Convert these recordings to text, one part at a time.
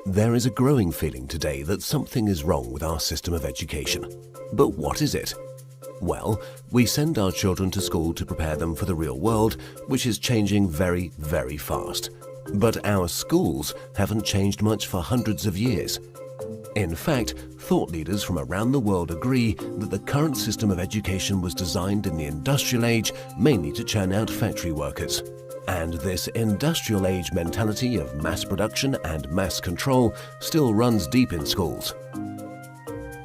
There is a growing feeling today that something is wrong with our system of education. But what is it? Well, we send our children to school to prepare them for the real world, which is changing very, very fast. But our schools haven't changed much for hundreds of years. In fact, thought leaders from around the world agree that the current system of education was designed in the industrial age mainly to churn out factory workers. And this industrial age mentality of mass production and mass control still runs deep in schools.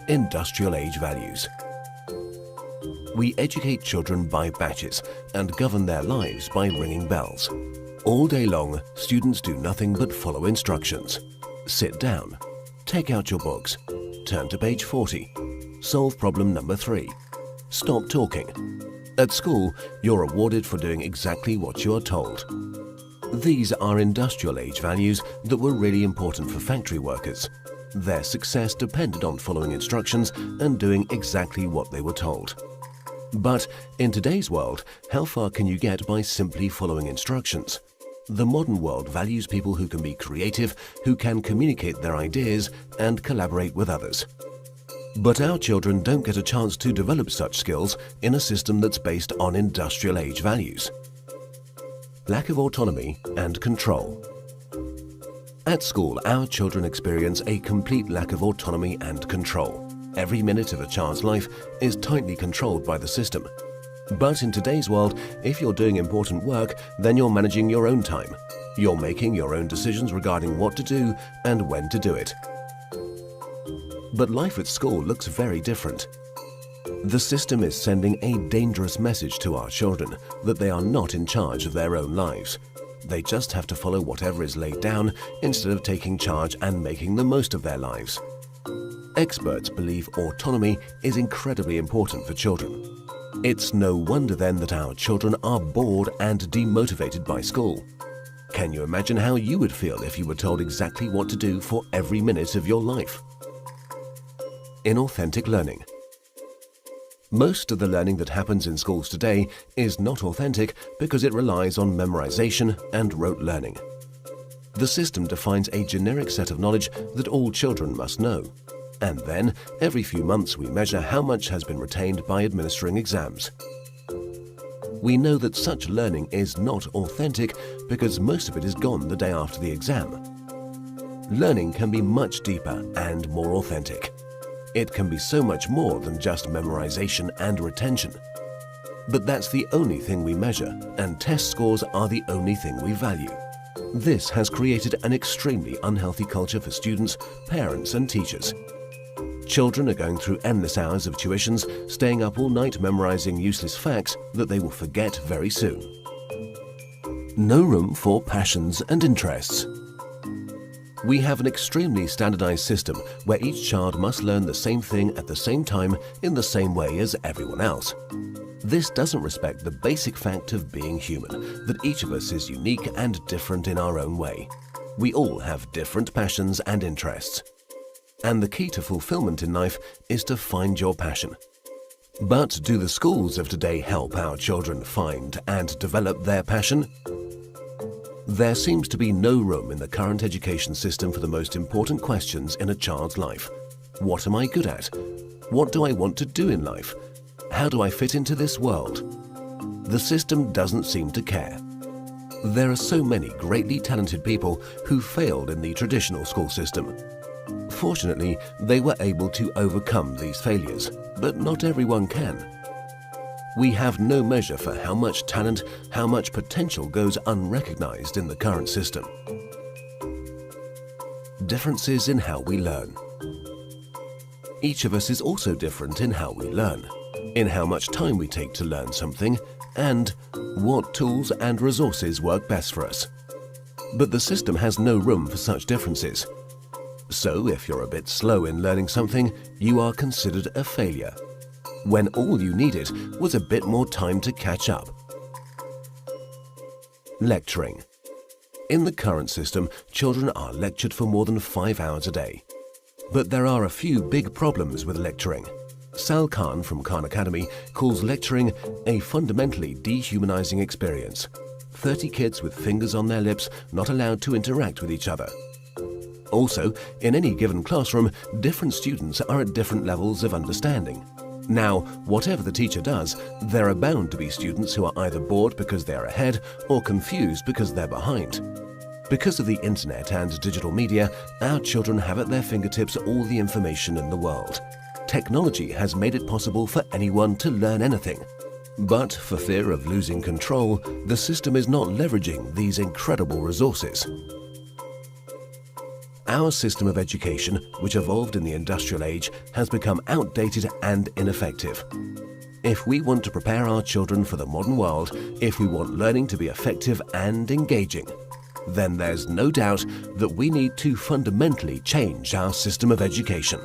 Industrial age values. We educate children by batches and govern their lives by ringing bells. All day long, students do nothing but follow instructions. Sit down. Take out your books. Turn to page 40. Solve problem number 3. Stop talking. At school, you're rewarded for doing exactly what you are told. These are industrial age values that were really important for factory workers. Their success depended on following instructions and doing exactly what they were told. But in today's world, how far can you get by simply following instructions? The modern world values people who can be creative, who can communicate their ideas and collaborate with others. But our children don't get a chance to develop such skills in a system that's based on industrial age values. Lack of autonomy and control. At school, our children experience a complete lack of autonomy and control. Every minute of a child's life is tightly controlled by the system. But in today's world, if you're doing important work, then you're managing your own time. You're making your own decisions regarding what to do and when to do it. But life at school looks very different. The system is sending a dangerous message to our children that they are not in charge of their own lives. They just have to follow whatever is laid down instead of taking charge and making the most of their lives. Experts believe autonomy is incredibly important for children. It's no wonder then that our children are bored and demotivated by school. Can you imagine how you would feel if you were told exactly what to do for every minute of your life? Inauthentic learning. Most of the learning that happens in schools today is not authentic because it relies on memorization and rote learning. The system defines a generic set of knowledge that all children must know. And then, every few months we measure how much has been retained by administering exams. We know that such learning is not authentic because most of it is gone the day after the exam. Learning can be much deeper and more authentic. It can be so much more than just memorization and retention. But that's the only thing we measure, and test scores are the only thing we value. This has created an extremely unhealthy culture for students, parents, and teachers. Children are going through endless hours of tuitions, staying up all night memorizing useless facts that they will forget very soon. No room for passions and interests. We have an extremely standardized system where each child must learn the same thing at the same time in the same way as everyone else. This doesn't respect the basic fact of being human, that each of us is unique and different in our own way. We all have different passions and interests. And the key to fulfillment in life is to find your passion. But do the schools of today help our children find and develop their passion? There seems to be no room in the current education system for the most important questions in a child's life. What am I good at? What do I want to do in life? How do I fit into this world? The system doesn't seem to care. There are so many greatly talented people who failed in the traditional school system. Fortunately, they were able to overcome these failures, but not everyone can. We have no measure for how much talent, how much potential goes unrecognized in the current system. Differences in how we learn. Each of us is also different in how we learn, in how much time we take to learn something, and what tools and resources work best for us. But the system has no room for such differences. So if you're a bit slow in learning something, you are considered a failure, when all you needed was a bit more time to catch up. Lecturing. In the current system, children are lectured for more than 5 hours a day. But there are a few big problems with lecturing. Sal Khan from Khan Academy calls lecturing a fundamentally dehumanizing experience. 30 kids with fingers on their lips, not allowed to interact with each other. Also, in any given classroom, different students are at different levels of understanding. Now, whatever the teacher does, there are bound to be students who are either bored because they're ahead or confused because they're behind. Because of the internet and digital media, our children have at their fingertips all the information in the world. Technology has made it possible for anyone to learn anything. But for fear of losing control, the system is not leveraging these incredible resources. Our system of education, which evolved in the industrial age, has become outdated and ineffective. If we want to prepare our children for the modern world, if we want learning to be effective and engaging, then there's no doubt that we need to fundamentally change our system of education.